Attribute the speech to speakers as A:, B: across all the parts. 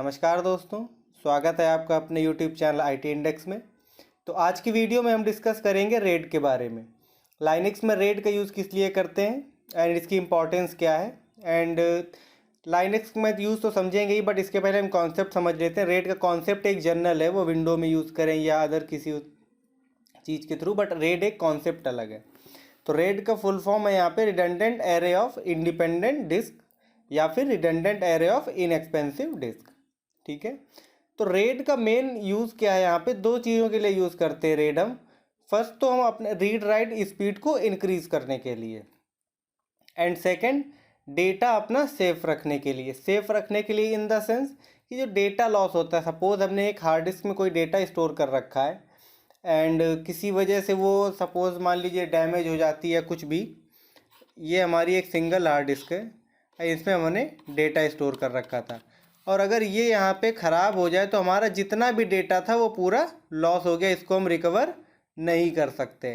A: नमस्कार दोस्तों, स्वागत है आपका अपने YouTube चैनल IT इंडेक्स में। तो आज की वीडियो में हम डिस्कस करेंगे रेड के बारे में। लाइनक्स में रेड का यूज़ किस लिए करते हैं एंड इसकी इम्पोर्टेंस क्या है। एंड लाइनक्स में यूज़ तो समझेंगे ही, बट इसके पहले हम कॉन्सेप्ट समझ लेते हैं। रेड का कॉन्सेप्ट एक जनरल है, वो विंडो में यूज़ करें या अदर किसी चीज़ के थ्रू, बट रेड एक कॉन्सेप्ट अलग है। तो रेड का फुल फॉर्म है यहाँ पे redundant array of independent disk या फिर redundant array of inexpensive disk. ठीक है, तो रेड का मेन यूज़ क्या है? यहाँ पे दो चीज़ों के लिए यूज़ करते हैं रेड हम। फर्स्ट तो हम अपने रीड राइट स्पीड को इंक्रीज़ करने के लिए, एंड सेकंड डेटा अपना सेफ रखने के लिए। सेफ रखने के लिए इन द सेंस कि जो डेटा लॉस होता है, सपोज़ हमने एक हार्ड डिस्क में कोई डेटा स्टोर कर रखा है एंड किसी वजह से वो सपोज़ मान लीजिए डैमेज हो जाती है कुछ भी। ये हमारी एक सिंगल हार्ड डिस्क है, इसमें हमने डेटा स्टोर कर रखा था, और अगर ये यहाँ पे ख़राब हो जाए तो हमारा जितना भी डेटा था वो पूरा लॉस हो गया, इसको हम रिकवर नहीं कर सकते।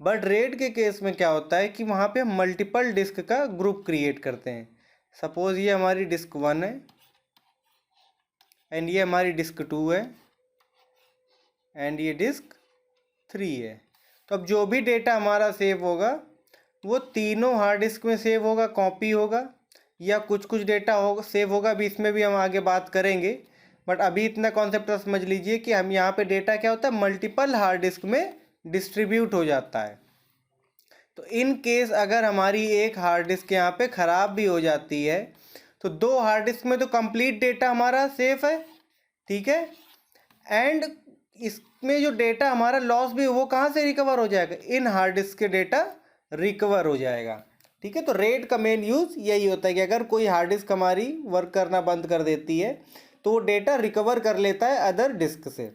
A: बट रेड के केस में क्या होता है कि वहाँ पे हम मल्टीपल डिस्क का ग्रुप क्रिएट करते हैं। सपोज़ ये हमारी डिस्क 1 है एंड ये हमारी डिस्क 2 है एंड ये डिस्क 3 है। तो अब जो भी डेटा हमारा सेव होगा वो तीनों हार्ड डिस्क में सेव होगा, कॉपी होगा, या कुछ कुछ डेटा होगा सेव होगा। अभी इसमें भी हम आगे बात करेंगे, बट अभी इतना कॉन्सेप्ट समझ लीजिए कि हम यहाँ पे डेटा क्या होता है, मल्टीपल हार्ड डिस्क में डिस्ट्रीब्यूट हो जाता है। तो इन केस अगर हमारी एक हार्ड डिस्क यहाँ पे ख़राब भी हो जाती है तो दो हार्ड डिस्क में तो कंप्लीट डेटा हमारा सेफ है, ठीक है। एंड इसमें जो डेटा हमारा लॉस भी वो कहाँ से रिकवर हो जाएगा, इन हार्ड डिस्क के डेटा रिकवर हो जाएगा, ठीक है। तो रेड का मेन यूज़ यही होता है कि अगर कोई हार्ड डिस्क हमारी वर्क करना बंद कर देती है तो वो डेटा रिकवर कर लेता है अदर डिस्क से,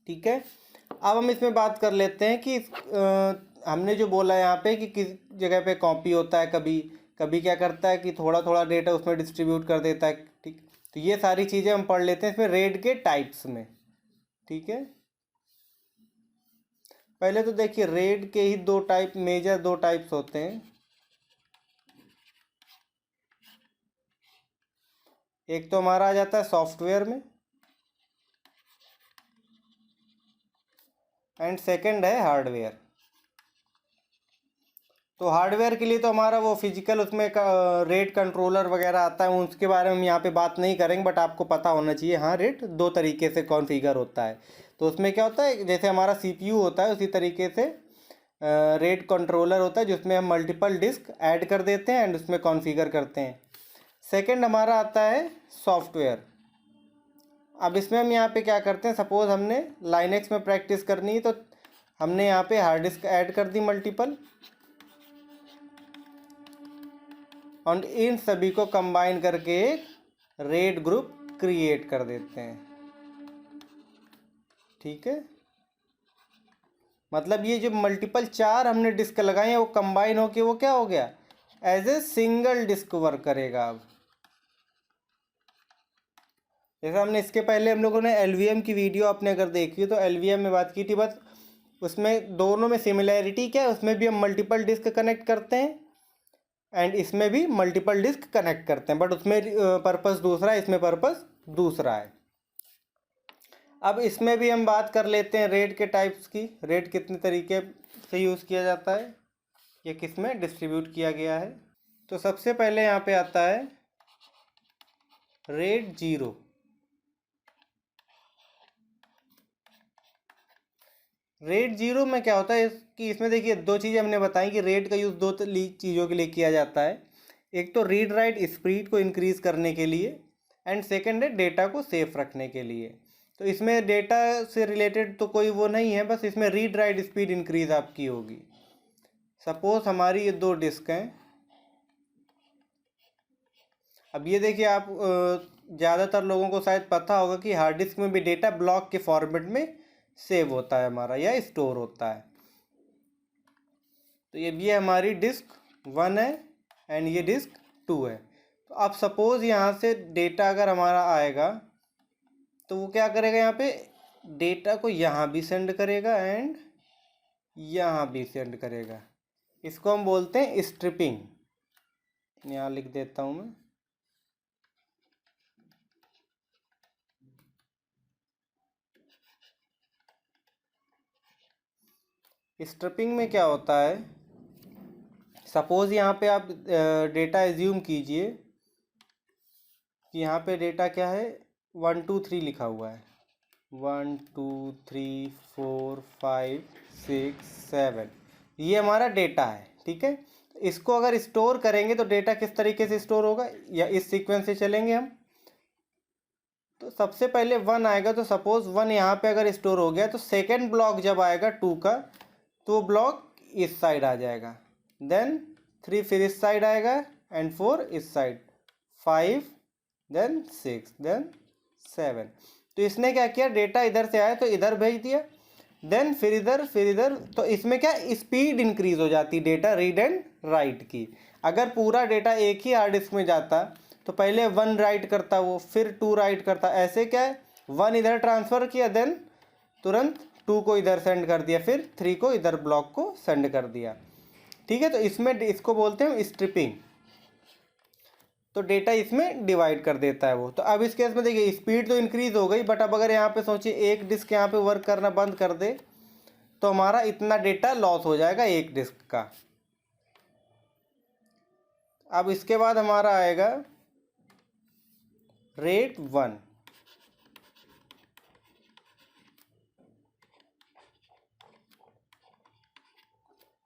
A: ठीक है। अब हम इसमें बात कर लेते हैं कि हमने जो बोला यहाँ पे कि किस जगह पे कॉपी होता है, कभी कभी क्या करता है कि थोड़ा थोड़ा डेटा उसमें डिस्ट्रीब्यूट कर देता है, ठीक। तो ये सारी चीज़ें हम पढ़ लेते हैं इसमें रेड के टाइप्स में, ठीक है। पहले तो देखिए रेड के ही दो टाइप, मेजर दो टाइप्स होते हैं। एक तो हमारा आ जाता है सॉफ्टवेयर में एंड सेकंड है हार्डवेयर। तो हार्डवेयर के लिए तो हमारा वो फिजिकल उसमें रेट कंट्रोलर वगैरह आता है, उसके बारे में हम यहाँ पे बात नहीं करेंगे, बट आपको पता होना चाहिए। हाँ, रेट दो तरीके से कॉन्फ़िगर होता है। तो उसमें क्या होता है, जैसे हमारा सीपीयू होता है उसी तरीके से रेट कंट्रोलर होता है जिसमें हम मल्टीपल डिस्क ऐड कर देते हैं एंड उसमें कॉन्फ़िगर करते हैं। सेकेंड हमारा आता है सॉफ्टवेयर। अब इसमें हम यहाँ पे क्या करते हैं, सपोज़ हमने लाइनक्स में प्रैक्टिस करनी है तो हमने यहाँ पे हार्ड डिस्क ऐड कर दी मल्टीपल, और इन सभी को कंबाइन करके एक रेड ग्रुप क्रिएट कर देते हैं, ठीक है। मतलब ये जो मल्टीपल चार हमने डिस्क लगाए हैं वो कंबाइन होके वो क्या हो गया, as a single disk work करेगा। अब जैसे हमने इसके पहले हम लोगों ने एलवीएम की वीडियो आपने अगर देखी हो तो एलवीएम में बात की थी, बस उसमें दोनों में सिमिलैरिटी क्या है, उसमें भी हम मल्टीपल डिस्क कनेक्ट करते हैं एंड इसमें भी मल्टीपल डिस्क कनेक्ट करते हैं, बट उसमें पर्पस दूसरा है, इसमें पर्पस दूसरा है। अब इसमें भी हम बात कर लेते हैं रेड के टाइप्स की। रेड कितने तरीके से यूज़ किया जाता है, ये किस में डिस्ट्रीब्यूट किया गया है। तो सबसे पहले यहाँ पे आता है रेड जीरो। रेड जीरो में क्या होता है कि इसमें देखिए दो चीज़ें हमने बताई कि रेड का यूज़ दो चीज़ों के लिए किया जाता है। एक तो रीड राइट स्पीड को इंक्रीज़ करने के लिए एंड सेकंड है डेटा को सेफ रखने के लिए। तो इसमें डेटा से रिलेटेड तो कोई वो नहीं है, बस इसमें रीड राइट स्पीड इंक्रीज़ आपकी होगी। सपोज़ हमारी ये दो डिस्क हैं। अब ये देखिए आप ज़्यादातर लोगों को शायद पता होगा कि हार्ड डिस्क में भी डेटा ब्लॉक के फॉर्मेट में सेव होता है हमारा या स्टोर होता है। तो ये हमारी डिस्क 1 है एंड ये डिस्क 2 है। तो अब सपोज़ यहाँ से डेटा अगर हमारा आएगा तो वो क्या करेगा, यहाँ पे डेटा को यहाँ भी सेंड करेगा एंड यहाँ भी सेंड करेगा। इसको हम बोलते हैं स्ट्रिपिंग। यहाँ लिख देता हूँ मैं। स्ट्रिपिंग में क्या होता है, सपोज़ यहाँ पे आप डेटा एज्यूम कीजिए कि यहाँ पे डेटा क्या है 1 2 3 लिखा हुआ है, 1 2 3 4 5 6 7, ये हमारा डेटा है। ठीक है, इसको अगर स्टोर करेंगे तो डेटा किस तरीके से स्टोर होगा, या इस सीक्वेंस से चलेंगे हम। तो सबसे पहले 1 आएगा, तो सपोज 1 यहाँ पे अगर स्टोर हो गया तो सेकेंड ब्लॉक जब आएगा 2 का तो ब्लॉक इस साइड आ जाएगा, देन 3 फिर इस साइड आएगा एंड 4 इस साइड, 5 देन 6 देन 7। तो इसने क्या किया, डेटा इधर से आया तो इधर भेज दिया, देन फिर इधर। तो इसमें क्या स्पीड इंक्रीज हो जाती डेटा रीड एंड राइट की। अगर पूरा डेटा एक ही हार्ड डिस्क में जाता तो पहले 1 राइट करता वो, फिर 2 राइट करता, ऐसे क्या है 1 इधर ट्रांसफ़र किया, देन तुरंत 2 को इधर सेंड कर दिया, फिर 3 को इधर ब्लॉक को सेंड कर दिया। ठीक है, तो इसमें इसको बोलते हैं स्ट्रिपिंग। तो डेटा इसमें डिवाइड कर देता है वो। तो अब इस केस में देखिए स्पीड तो इंक्रीज हो गई, बट अब अगर यहाँ पे सोचिए एक डिस्क यहाँ पे वर्क करना बंद कर दे तो हमारा इतना डेटा लॉस हो जाएगा एक डिस्क का। अब इसके बाद हमारा आएगा रेट 1।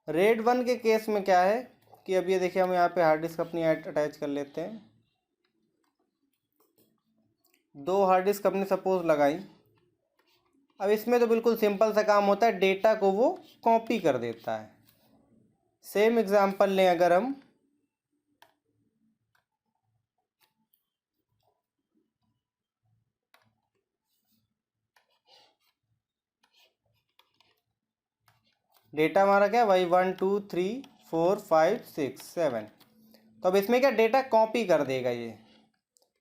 A: रेट 1 के केस में क्या है कि अब ये देखिए हम यहाँ पे हार्ड डिस्क अपनी अटैच कर लेते हैं, 2 हार्ड डिस्क अपने सपोज लगाई। अब इसमें तो बिल्कुल सिंपल सा काम होता है, डेटा को वो कॉपी कर देता है। सेम एग्जांपल लें अगर हम, डेटा हमारा क्या भाई 1 2 3 4 5 6 7। तो अब इसमें क्या डेटा कॉपी कर देगा, ये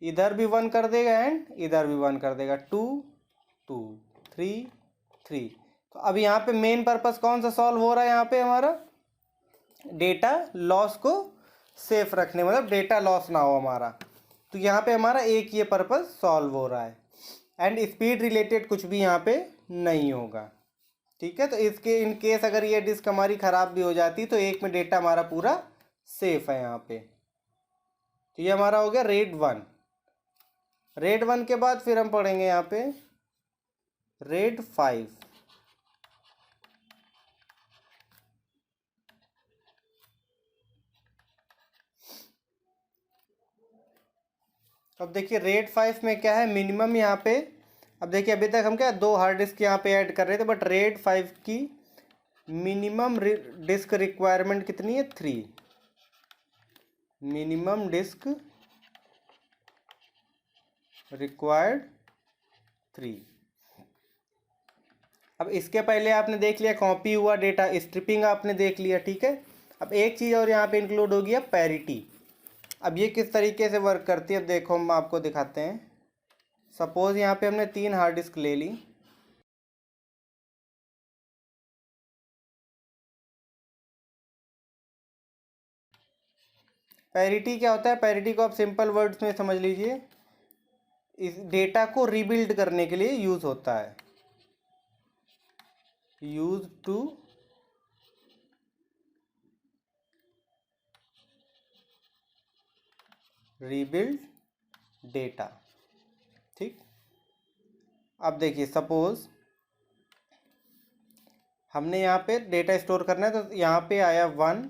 A: इधर भी 1 कर देगा एंड इधर भी 1 कर देगा, 2 2 3 3। तो अब यहाँ पे मेन पर्पस कौन सा सॉल्व हो रहा है, यहाँ पे हमारा डेटा लॉस को सेफ रखने, मतलब डेटा लॉस ना हो हमारा। तो यहाँ पे हमारा एक ये पर्पस सॉल्व हो रहा है एंड स्पीड रिलेटेड कुछ भी यहाँ पे नहीं होगा। ठीक है, तो इसके इन केस अगर ये डिस्क हमारी ख़राब भी हो जाती तो एक में डेटा हमारा पूरा सेफ है यहाँ पे। तो ये हमारा हो गया रेट 1। रेट 1 के बाद फिर हम पढ़ेंगे यहाँ पे रेट 5। अब देखिए रेट 5 में क्या है, मिनिमम यहाँ पे, अब देखिए अभी तक हम क्या 2 हार्ड डिस्क यहाँ पे ऐड कर रहे थे, बट रेट 5 की मिनिमम डिस्क रिक्वायरमेंट कितनी है, 3। Minimum disk required 3। अब इसके पहले आपने देख लिया कॉपी हुआ डेटा, स्ट्रिपिंग आपने देख लिया। ठीक है, अब एक चीज़ और यहाँ पे इंक्लूड होगी अब पैरिटी। अब ये किस तरीके से वर्क करती है, अब देखो हम आपको दिखाते हैं। सपोज़ यहाँ पे हमने 3 हार्ड डिस्क ले ली, पैरिटी क्या होता है, पैरिटी को आप सिंपल वर्ड्स में समझ लीजिए, इस डेटा को रीबिल्ड करने के लिए यूज़ होता है, यूज टू रीबिल्ड डेटा। ठीक, अब देखिए सपोज हमने यहाँ पे डेटा स्टोर करना है, तो यहाँ पे आया 1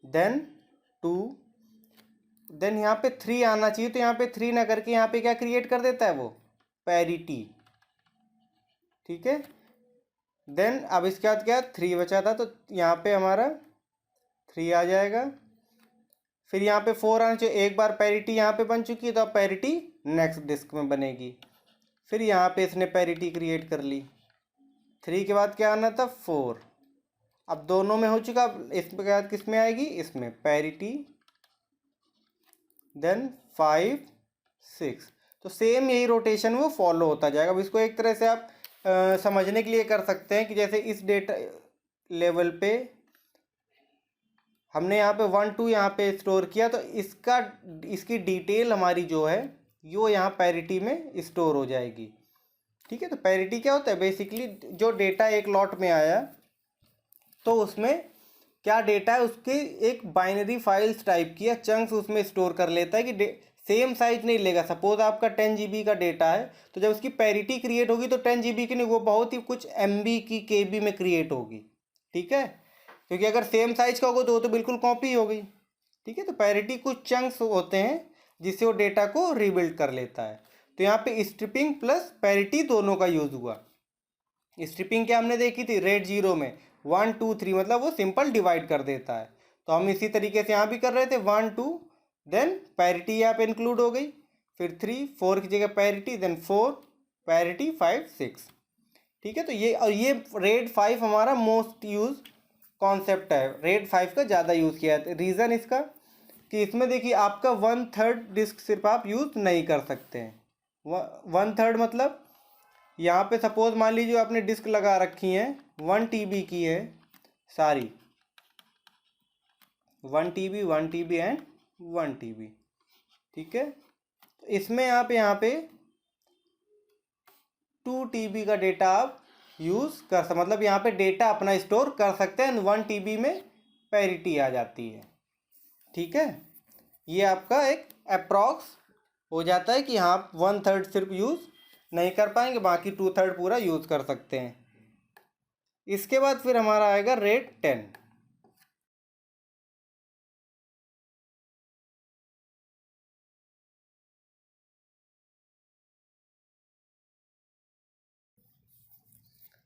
A: देन 2 देन यहाँ पे 3 आना चाहिए, तो यहाँ पे 3 ना करके यहाँ पे क्या क्रिएट कर देता है वो, पैरिटी। ठीक है, देन अब इसके बाद क्या 3 बचा था, तो यहाँ पे हमारा 3 आ जाएगा, फिर यहाँ पे 4 आना चाहिए। एक बार पैरिटी यहाँ पे बन चुकी है तो अब पैरिटी नेक्स्ट डिस्क में बनेगी, फिर यहाँ पे इसने पैरिटी क्रिएट कर ली। 3 के बाद क्या आना था, 4। अब दोनों में हो चुका, अब इसके बाद किस में आएगी, इसमें पैरिटी, देन 5 6। तो सेम यही रोटेशन वो फॉलो होता जाएगा। अब इसको एक तरह से आप समझने के लिए कर सकते हैं कि जैसे इस डेटा लेवल पे हमने यहाँ पे 1 2 यहाँ पे स्टोर किया, तो इसकी डिटेल हमारी जो है वो यहाँ पैरिटी में स्टोर हो जाएगी। ठीक है, तो पैरिटी क्या होता है, बेसिकली जो डेटा एक लॉट में आया तो उसमें क्या डेटा है, उसके एक बाइनरी फाइल्स टाइप की है, चंक्स उसमें स्टोर कर लेता है कि सेम साइज नहीं लेगा। सपोज आपका 10 GB का डेटा है, तो जब उसकी पैरिटी क्रिएट होगी तो 10 GB की नहीं, वो बहुत ही कुछ MB की KB में क्रिएट होगी। ठीक है, क्योंकि अगर सेम साइज का होगा तो बिल्कुल कॉपी हो गई। ठीक है, तो पैरिटी कुछ चंक्स होते हैं जिससे वो डेटा को रीबिल्ड कर लेता है। तो यहाँ पे स्ट्रिपिंग प्लस पैरिटी दोनों का यूज हुआ। स्ट्रिपिंग क्या हमने देखी थी, रेड 0 में 1 2 3, मतलब वो सिंपल डिवाइड कर देता है। तो हम इसी तरीके से यहाँ भी कर रहे थे 1 2, देन पैरिटी यहाँ पे इंक्लूड हो गई, फिर 3 4 की जगह पैरिटी, देन 4 पैरिटी 5 6। ठीक है, तो ये रेड 5 हमारा मोस्ट यूज कॉन्सेप्ट है, रेड 5 का ज़्यादा यूज़ किया है। रीज़न इसका कि इसमें देखिए आपका 1/3 डिस्क सिर्फ आप यूज़ नहीं कर सकते हैं। 1/3 मतलब यहाँ पे सपोज मान लीजिए आपने डिस्क लगा रखी है 1 TB की है सारी, 1 TB एंड 1 TB। ठीक है, तो इसमें आप यहाँ पे 2 TB का डेटा आप यूज़ कर सकते, मतलब यहाँ पे डेटा अपना स्टोर कर सकते हैं। 1 TB में पैरिटी आ जाती है। ठीक है, ये आपका एक अप्रॉक्स हो जाता है कि हाँ 1/3 सिर्फ यूज़ नहीं कर पाएंगे, बाकी 2/3 पूरा यूज़ कर सकते हैं। इसके बाद फिर हमारा आएगा रेड 10।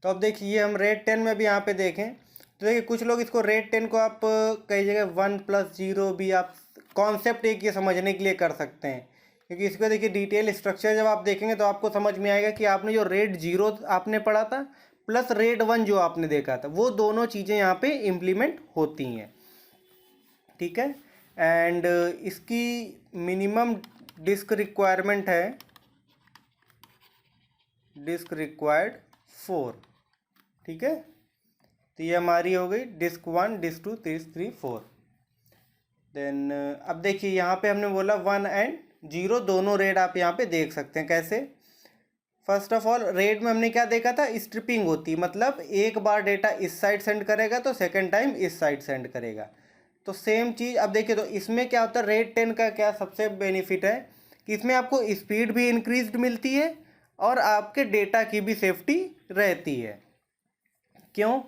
A: तो अब देखिए हम रेड 10 में भी यहाँ पे देखें तो देखिए कुछ लोग इसको रेड 10 को आप कई जगह 1+0 भी आप कॉन्सेप्ट एक ये समझने के लिए कर सकते हैं, क्योंकि इसका देखिए डिटेल स्ट्रक्चर जब आप देखेंगे तो आपको समझ में आएगा कि आपने जो रेड 0 आपने पढ़ा था प्लस रेड 1 जो आपने देखा था, वो दोनों चीज़ें यहाँ पे इम्प्लीमेंट होती हैं। ठीक है, एंड इसकी मिनिमम डिस्क रिक्वायरमेंट है, डिस्क रिक्वायर्ड 4। ठीक है, तो ये हमारी हो गई डिस्क 1 डिस्क 2 डिस्क 3 4। देन अब देखिए यहाँ पे हमने बोला 1 एंड 0 दोनों रेड आप यहाँ पे देख सकते हैं। कैसे, फर्स्ट ऑफ ऑल रेड में हमने क्या देखा था, स्ट्रिपिंग होती, मतलब एक बार डेटा इस साइड सेंड करेगा तो सेकंड टाइम इस साइड सेंड करेगा। तो सेम चीज़ अब देखिए, तो इसमें क्या होता है, रेड 10 का क्या सबसे बेनिफिट है कि इसमें आपको स्पीड भी इंक्रीज्ड मिलती है और आपके डेटा की भी सेफ्टी रहती है। क्यों,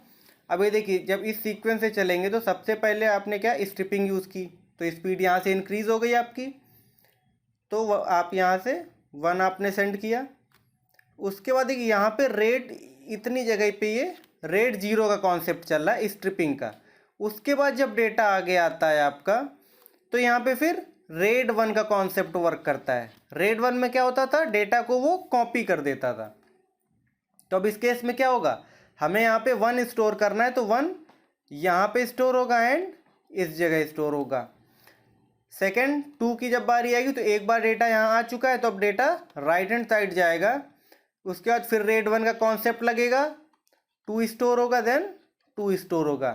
A: अब ये देखिए जब इस सीक्वेंस से चलेंगे तो सबसे पहले आपने क्या स्ट्रिपिंग यूज़ की तो स्पीड यहाँ से इंक्रीज़ हो गई आपकी, तो आप यहाँ से 1 आपने सेंड किया। उसके बाद देखिए यहाँ पे रेड इतनी जगह पे ये रेड 0 का कॉन्सेप्ट चल रहा है स्ट्रिपिंग का। उसके बाद जब डेटा आगे आता है आपका तो यहाँ पे फिर रेड 1 का कॉन्सेप्ट वर्क करता है। रेड 1 में क्या होता था, डेटा को वो कॉपी कर देता था। तो अब इस केस में क्या होगा, हमें यहाँ पे 1 स्टोर करना है तो 1 यहाँ पे स्टोर होगा एंड इस जगह स्टोर होगा। सेकेंड 2 की जब बारी आएगी तो एक बार डेटा यहाँ आ चुका है तो अब डेटा राइट हैंड साइड जाएगा। उसके बाद फिर रेड 1 का कॉन्सेप्ट लगेगा, 2 स्टोर होगा, देन 2 स्टोर होगा,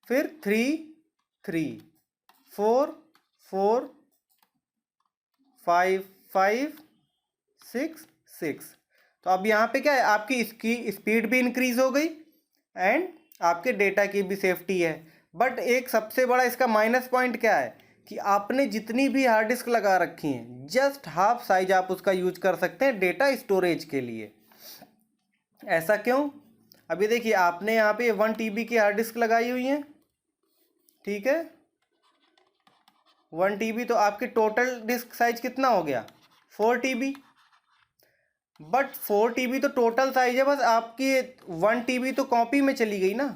A: फिर 3 3 4 4 5 5 6 6। तो अब यहाँ पे क्या है, आपकी इसकी स्पीड भी इंक्रीज हो गई एंड आपके डेटा की भी सेफ्टी है। बट एक सबसे बड़ा इसका माइनस पॉइंट क्या है कि आपने जितनी भी हार्ड डिस्क लगा रखी हैं जस्ट हाफ साइज आप उसका यूज कर सकते हैं डेटा स्टोरेज के लिए। ऐसा क्यों, अभी देखिए आपने यहाँ पे 1 TB की हार्ड डिस्क लगाई हुई है। ठीक है, 1 TB, तो आपकी टोटल डिस्क साइज कितना हो गया 4 TB। बट 4 TB तो टोटल साइज है, बस आपकी 1 TB तो कॉपी में चली गई ना,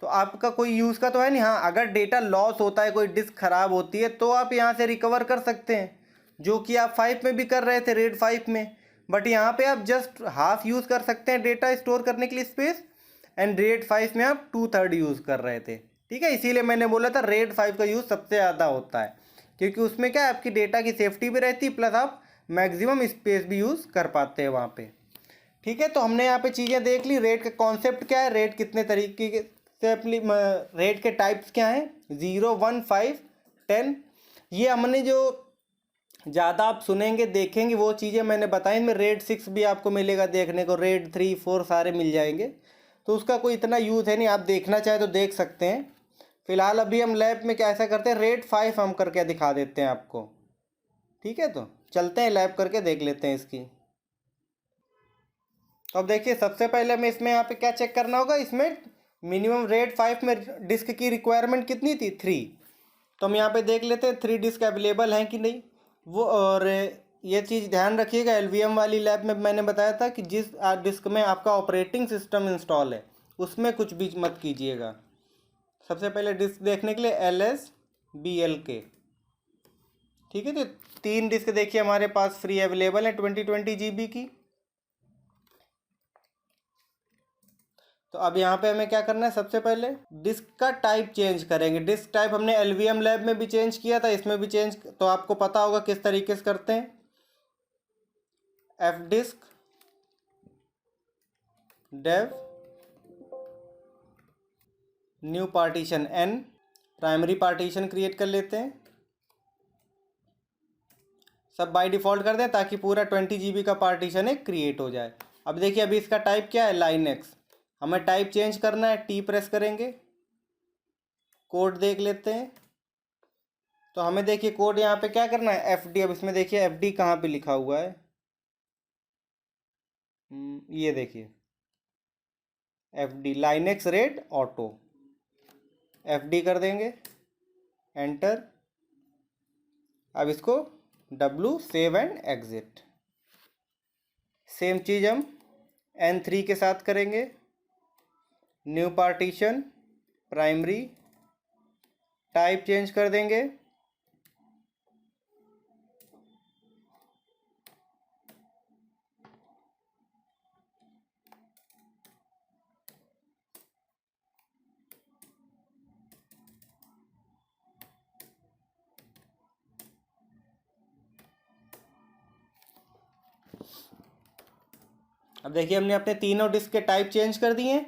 A: तो आपका कोई यूज़ का तो है नहीं। हाँ, अगर डेटा लॉस होता है, कोई डिस्क ख़राब होती है तो आप यहाँ से रिकवर कर सकते हैं, जो कि आप 5 में भी कर रहे थे रेड 5 में। बट यहाँ पे आप जस्ट हाफ यूज़ कर सकते हैं डेटा स्टोर करने के लिए स्पेस, एंड रेड 5 में आप 2/3 यूज़ कर रहे थे। ठीक है, इसीलिए मैंने बोला था रेड 5 का यूज़ सबसे ज़्यादा होता है, क्योंकि उसमें क्या है आपकी डेटा की सेफ्टी भी रहती है प्लस आप मैक्सिमम स्पेस भी यूज़ कर पाते हैं वहाँ पे। ठीक है, तो हमने यहाँ पे चीज़ें देख ली, रेट का कॉन्सेप्ट क्या है, रेट कितने तरीके से अपनी रेट के टाइप्स क्या हैं, 0 1 5 10। ये हमने जो ज़्यादा आप सुनेंगे देखेंगे वो चीज़ें मैंने बताई, इनमें रेड 6 भी आपको मिलेगा देखने को, रेड 3 4 सारे मिल जाएंगे। तो उसका कोई इतना यूज़ है नहीं, आप देखना चाहे तो देख सकते हैं। फ़िलहाल अभी हम लैब में क्या ऐसा करते हैं, रेड 5 हम करके दिखा देते हैं आपको। ठीक है, तो चलते हैं लैब करके देख लेते हैं इसकी। तो अब देखिए, सबसे पहले हमें इसमें यहाँ पे क्या चेक करना होगा, इसमें मिनिमम रेड 5 में डिस्क की रिक्वायरमेंट कितनी थी, 3। तो हम यहाँ पे देख लेते हैं 3 डिस्क अवेलेबल हैं कि नहीं वो। और ये चीज़ ध्यान रखिएगा, एलवीएम वाली लैब में मैंने बताया था कि जिस डिस्क में आपका ऑपरेटिंग सिस्टम इंस्टॉल है उसमें कुछ भी मत कीजिएगा। सबसे पहले डिस्क देखने के लिए LSBLK। ठीक है, तो 3 डिस्क देखिए हमारे पास फ्री अवेलेबल है 2020 GB की। तो अब यहाँ पे हमें क्या करना है, सबसे पहले डिस्क का टाइप चेंज करेंगे। डिस्क टाइप हमने एलवीएम लैब में भी चेंज किया था, इसमें भी चेंज, तो आपको पता होगा किस तरीके से करते हैं। Fdisk dev new partition N, primary partition create कर लेते हैं। सब बाय डिफ़ॉल्ट कर दें ताकि पूरा 20 GB का पार्टीशन एक क्रिएट हो जाए। अब देखिए, अभी इसका टाइप क्या है, लाइनेक्स। हमें टाइप चेंज करना है, T प्रेस करेंगे, कोड देख लेते हैं। तो हमें देखिए कोड यहाँ पे क्या करना है, FD। अब इसमें देखिए FD कहाँ पे लिखा हुआ है, ये देखिए FD Linux raid auto. FD कर देंगे, एंटर। अब इसको W save and exit. Same चीज़ हम N3 के साथ करेंगे। New partition primary, type change कर देंगे। अब देखिए, हमने अपने तीनों डिस्क के टाइप चेंज कर दिए हैं।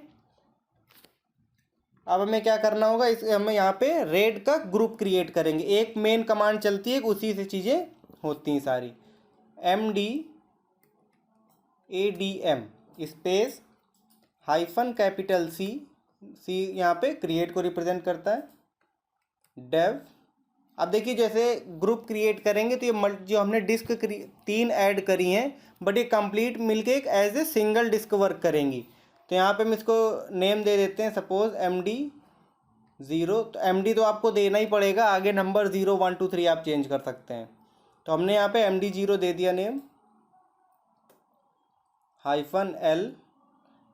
A: अब हमें क्या करना होगा, इस हमें यहाँ पे रेड का ग्रुप क्रिएट करेंगे। एक मेन कमांड चलती है, उसी से चीज़ें होती हैं सारी। MDADM स्पेस -C, C यहाँ पे क्रिएट को रिप्रेजेंट करता है, डेव। अब देखिए, जैसे ग्रुप क्रिएट करेंगे तो ये जो हमने डिस्क 3 ऐड करी हैं, बट ये कंप्लीट मिलके एक as a single disk work करेंगी। तो यहाँ पे हम इसको नेम दे देते हैं, सपोज MD0। तो MD तो आपको देना ही पड़ेगा, आगे नंबर 0 1 2 3 आप चेंज कर सकते हैं। तो हमने यहाँ पे MD0 दे दिया नेम, -L।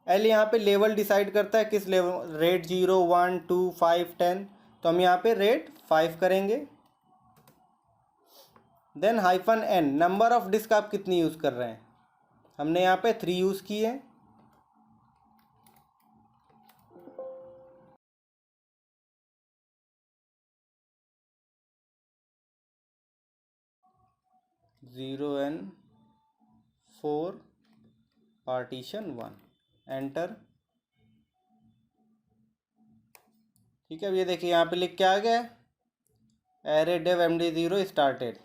A: L यहाँ पे लेवल डिसाइड करता है किस लेवल, रेट 0 1 2 5 10। तो हम यहाँ पे रेट 5 करेंगे। Then -N, number of disk आप कितनी यूज़ कर रहे हैं। हमने यहाँ पे 3 यूज़ की है। (0n4 partition 1), enter. ठीक है, अब ये देखिए यहाँ पे लिख के आ गया, एरे डेव MD0 स्टार्टेड।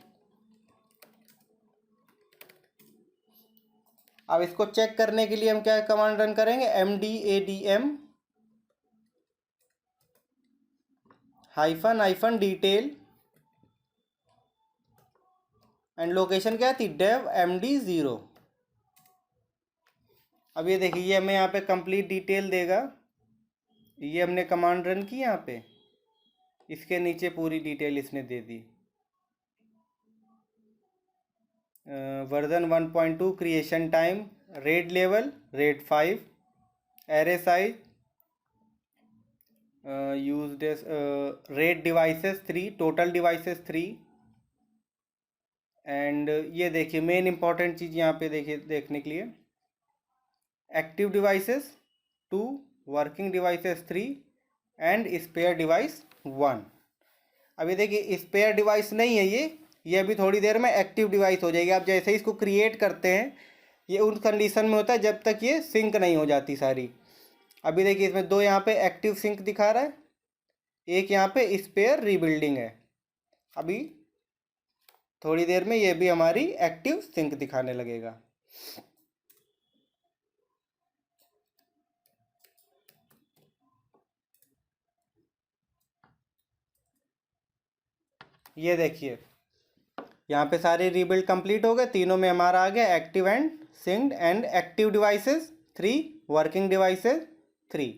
A: अब इसको चेक करने के लिए हम क्या कमांड रन करेंगे, MDADM -डिटेल, एंड लोकेशन क्या थी, डेव MD0। अब ये देखिए, ये हमें यहाँ पे कंप्लीट डिटेल देगा। ये हमने कमांड रन की यहाँ पे, इसके नीचे पूरी डिटेल इसने दे दी। Version 1.2, creation time, raid level raid 5, array size used raid devices 3, total devices 3। And ये देखिए मेन इंपॉर्टेंट चीज़ यहाँ पे देखिए देखने के लिए, active devices 2, working devices 3 and spare device 1। अभी देखिए स्पेयर डिवाइस नहीं है ये अभी थोड़ी देर में एक्टिव डिवाइस हो जाएगी। आप जैसे ही इसको क्रिएट करते हैं, ये उन कंडीशन में होता है जब तक ये सिंक नहीं हो जाती सारी। अभी देखिए, इसमें 2 यहाँ पे एक्टिव सिंक दिखा रहा है, एक यहाँ पे स्पेयर रीबिल्डिंग है। अभी थोड़ी देर में ये भी हमारी एक्टिव सिंक दिखाने लगेगा। ये देखिए यहाँ पे सारे रीबिल्ड कंप्लीट हो गए, तीनों में हमारा आ गया active and synced and active devices 3, working devices 3।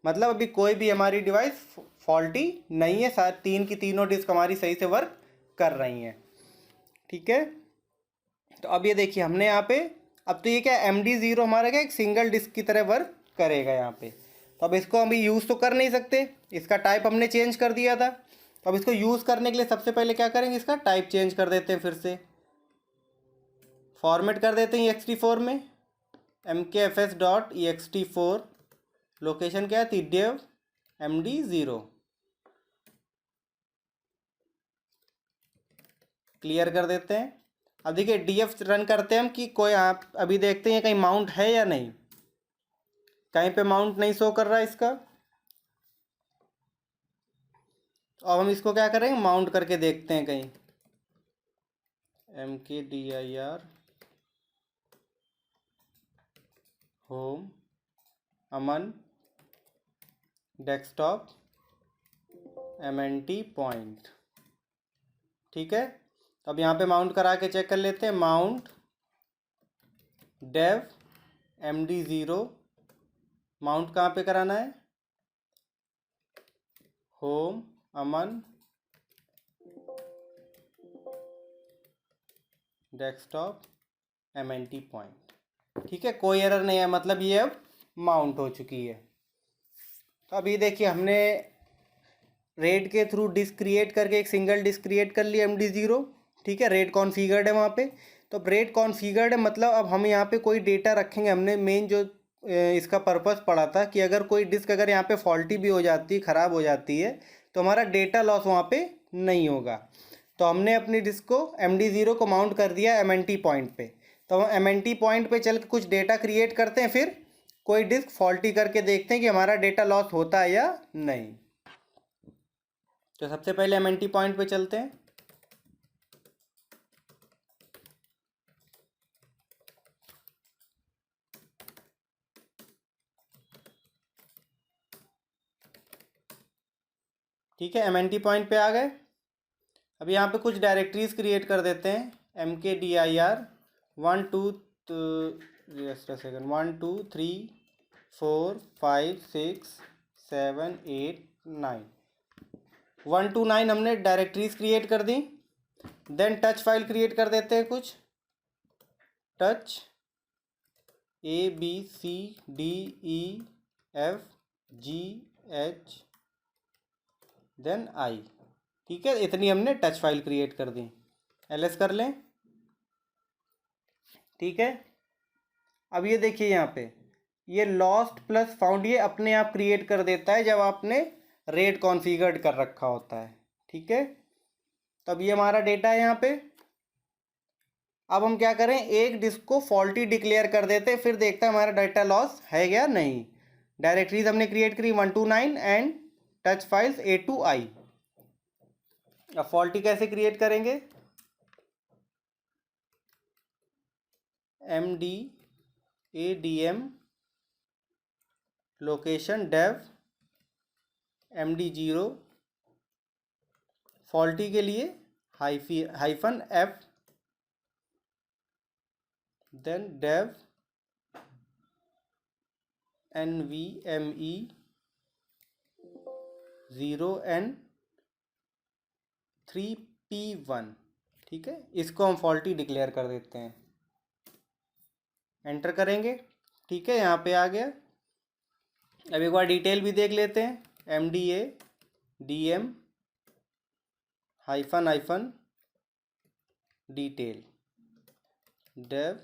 A: मतलब अभी कोई भी हमारी डिवाइस फॉल्टी नहीं है, साथ तीन की तीनों डिस्क हमारी सही से वर्क कर रही हैं। ठीक है, तो अब ये देखिए हमने यहाँ पे, अब तो ये क्या MD0 हमारा क्या एक सिंगल डिस्क की तरह वर्क करेगा यहाँ पे। तो अब इसको अभी यूज़ तो कर नहीं सकते, इसका टाइप हमने चेंज कर दिया था। तो अब इसको यूज़ करने के लिए सबसे पहले क्या करेंगे, इसका टाइप चेंज कर देते हैं, फिर से फॉर्मेट कर देते हैं ext4 में, mkfs.ext4, लोकेशन क्या है dev MD0, क्लियर कर देते हैं। अब देखिए df रन करते हैं हम कि कोई आप अभी देखते हैं कहीं माउंट है या नहीं, कहीं पे माउंट नहीं शो कर रहा है इसका। अब हम इसको क्या करेंगे, माउंट करके देखते हैं कहीं, mkdir होम अमन डेस्कटॉप MNT पॉइंट। ठीक है, तो अब यहाँ पे माउंट करा के चेक कर लेते हैं, माउंट dev MD0, माउंट कहाँ पे कराना है, होम अमन डेस्कटॉप MNT पॉइंट। ठीक है, कोई एरर नहीं है, मतलब ये अब माउंट हो चुकी है। तो अभी देखिए हमने रेड के थ्रू डिस्क क्रिएट करके एक सिंगल डिस्क क्रिएट कर लिया MD0। ठीक है, रेड कॉन्फ़िगर्ड है वहाँ पे। तो अब रेड कॉन्फ़िगर्ड है मतलब अब हम यहाँ पे कोई डेटा रखेंगे, हमने मेन जो इसका पर्पस पढ़ा था कि अगर कोई डिस्क अगर यहाँ पे फॉल्टी भी हो जाती है, ख़राब हो जाती है, तो हमारा डेटा लॉस वहाँ पे नहीं होगा। तो हमने अपनी डिस्क को MD0 को माउंट कर दिया MNT पॉइंट पे। तो हम MNT पॉइंट पे चल के कुछ डेटा क्रिएट करते हैं, फिर कोई डिस्क फॉल्टी करके देखते हैं कि हमारा डेटा लॉस होता है या नहीं। तो सबसे पहले MNT पॉइंट पे चलते हैं। ठीक है, MNT पॉइंट पे आ गए। अब यहाँ पे कुछ डायरेक्टरीज क्रिएट कर देते हैं, mkdir 1 2 जस्ट अ सेकंड 1 2 3 4 5 6 7 8 9 1 2 9 हमने डायरेक्टरीज क्रिएट कर दी। देन टच फाइल क्रिएट कर देते हैं कुछ, टच ABCDEFGH देन I। ठीक है, इतनी हमने टच फाइल क्रिएट कर दी। LS कर लें। ठीक है, अब ये देखिए यहाँ पे ये लॉस्ट प्लस फाउंड ये अपने आप क्रिएट कर देता है जब आपने रेड कॉन्फ़िगर्ड कर रखा होता है। ठीक है, तब ये हमारा डेटा है यहाँ पे। अब हम क्या करें, एक डिस्क को फॉल्टी डिक्लेयर कर देते हैं, फिर देखते हैं हमारा डेटा लॉस है या नहीं। डायरेक्टरीज हमने क्रिएट करी 1 2 9 and touch files A to I। अब फॉल्टी कैसे क्रिएट करेंगे, MDADM location dev MD0, faulty के लिए -F then dev NVMe 0N3P1। ठीक है, इसको हम फॉल्टी डिक्लेयर कर देते हैं, एंटर करेंगे। ठीक है, यहाँ पे आ गया। अब एक बार डिटेल भी देख लेते हैं, MDADM -- डिटेल dev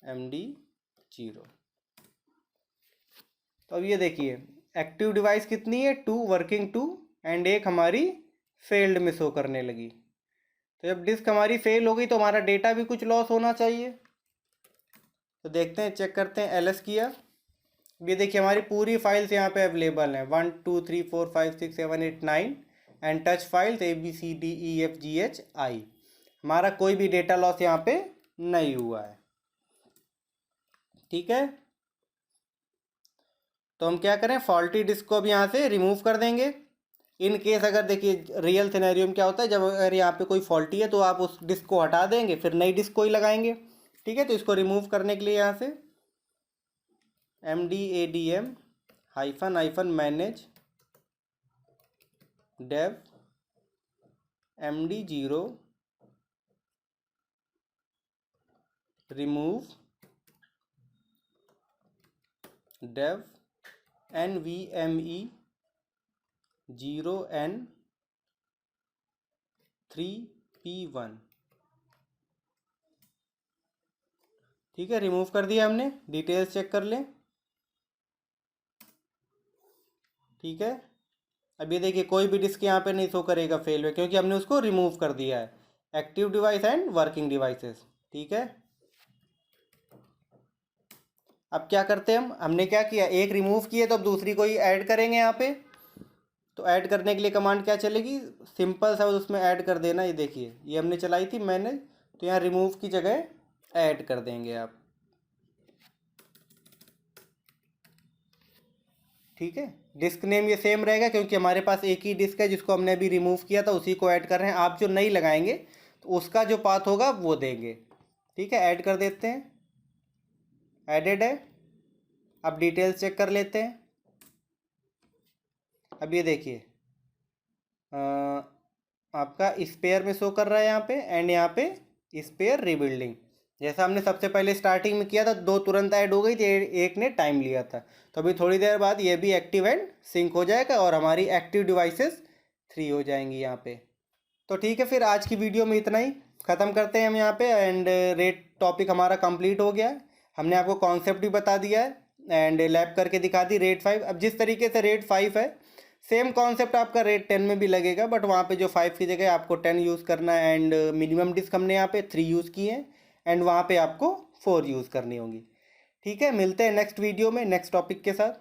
A: MD0। तो अब ये देखिए एक्टिव डिवाइस कितनी है, 2, वर्किंग 2 एंड एक हमारी फेल्ड में शो करने लगी। तो जब डिस्क हमारी फेल हो गई तो हमारा डेटा भी कुछ लॉस होना चाहिए। तो देखते हैं, चेक करते हैं, LS किया। ये देखिए हमारी पूरी फाइल्स यहाँ पे अवेलेबल हैं, 1 2 3 4 5 6 7 8 9 एंड टच फाइल्स ABCDEFGHI। हमारा कोई भी डेटा लॉस यहाँ पे नहीं हुआ है। ठीक है, तो हम क्या करें, फॉल्टी डिस्क को अब यहाँ से रिमूव कर देंगे। इन केस अगर देखिए रियल सिनेरियो में क्या होता है, जब अगर यहाँ पे कोई फॉल्टी है तो आप उस डिस्क को हटा देंगे, फिर नई डिस्क को ही लगाएंगे। ठीक है, तो इसको रिमूव करने के लिए यहाँ से MDADM -, manage dev MD0 remove dev NVMe 0N3P1। ठीक है, रिमूव कर दिया हमने। डिटेल्स चेक कर लें। ठीक है, अब ये देखिए कोई भी डिस्क यहाँ पे नहीं शो करेगा फेल में, क्योंकि हमने उसको रिमूव कर दिया है। Active device and working devices. ठीक है, अब क्या करते हैं हमने क्या किया, एक रिमूव किए तो अब दूसरी को ही ऐड करेंगे यहाँ पे। तो ऐड करने के लिए कमांड क्या चलेगी, सिंपल सा उसमें ऐड कर देना। ये देखिए ये हमने चलाई थी मैनेज, तो यहाँ रिमूव की जगह ऐड कर देंगे आप। ठीक है, डिस्क नेम ये सेम रहेगा, क्योंकि हमारे पास एक ही डिस्क है जिसको हमने अभी रिमूव किया था, उसी को ऐड कर रहे हैं। आप जो नई लगाएंगे तो उसका जो पाथ होगा वो देंगे। ठीक है, ऐड कर देते हैं। एडेड है। अब डिटेल्स चेक कर लेते हैं। अब ये देखिए आपका स्पेयर में शो कर रहा है यहाँ पे, एंड यहाँ पे स्पेयर रीबिल्डिंग। जैसा हमने सबसे पहले स्टार्टिंग में किया था, दो तुरंत ऐड हो गई थी, एक ने टाइम लिया था। तो अभी थोड़ी देर बाद ये भी एक्टिव एंड सिंक हो जाएगा और हमारी एक्टिव डिवाइसेस 3 हो जाएंगी यहाँ पे। तो ठीक है, फिर आज की वीडियो में इतना ही ख़त्म करते हैं हम यहाँ पे। एंड रेट टॉपिक हमारा कंप्लीट हो गया है। हमने आपको कॉन्सेप्ट भी बता दिया है एंड लैब करके दिखा दी रेट 5। अब जिस तरीके से रेट 5 है, सेम कॉन्सेप्ट आपका रेट 10 में भी लगेगा, बट वहाँ पे जो 5 की जगह आपको 10 यूज़ करना है। एंड मिनिमम डिस्क हमने यहाँ पे 3 यूज़ की है, एंड वहाँ पे आपको 4 यूज़ करनी होगी। ठीक है, मिलते हैं नेक्स्ट वीडियो में नेक्स्ट टॉपिक के साथ।